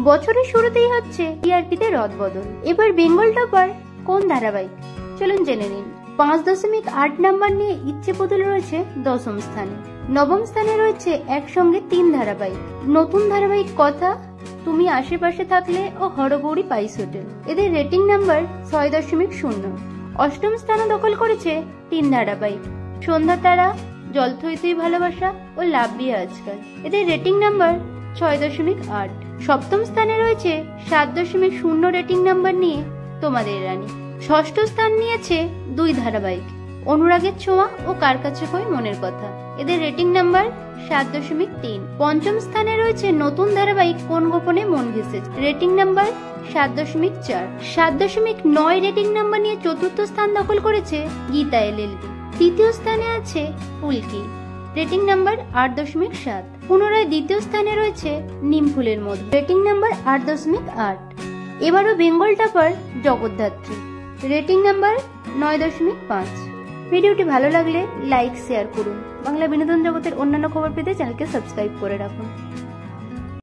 বছরের শুরুতেই হচ্ছে টিআরপিতে রদবদল। এবার বেঙ্গল টপার কোন ধারাবাহিক, চলুন জেনে নিন। 5.8 নাম্বার নিয়ে ইচ্ছে পুতুল রয়েছে 10ম স্থানে। 9ম স্থানে রয়েছে একসঙ্গে 3 ধারাবাহিক। নতুন ধারাবাহিক কথা, তুমি আশেপাশে থাকলে ও হরগৌরী পাইস হোটেল। এদের রেটিং নাম্বার 6.0। 8ম স্থানে দখল করেছে 3 ধারাবাহিক, সন্ধ্যা তারা, জল থই থই ভালোবাসা ও লাভ বিয়ে আজকাল। এদের রেটিং নাম্বার 6.8। 7ম স্থানে রয়েছে 7.0 রেটিং নাম্বার নিয়ে তোমাদের রানী। 6ষ্ঠ স্থান নিয়েছে 2 ধারাবাহিক, অনুরাগের ছোঁয়া ও কার কাছে কই মনের কথা। এদের রেটিং নাম্বার 7.3। 5ম স্থানে রয়েছে নতুন ধারাবাহিক কোন গোপনে মন ভেসেছে, রেটিং নাম্বার 7.4। 7.9 রেটিং নাম্বার নিয়ে 4র্থ স্থান দখল করেছে গীতা এলএলবি। 3য় স্থানে আছে ফুলকি, রেটিং নাম্বার 8.7। পুনরায় 2য় স্থানে রয়েছে নিমফুলের মধু, রেটিং নাম্বার 8.8। এবারও Bengal topper Jagaddhatri, rating number 9.5। ভিডিওটি ভালো লাগলে লাইক শেয়ার করুন। বাংলা বিনোদন জগতের অন্যান্য খবর পেতে চ্যানেলকে সাবস্ক্রাইব করে রাখুন।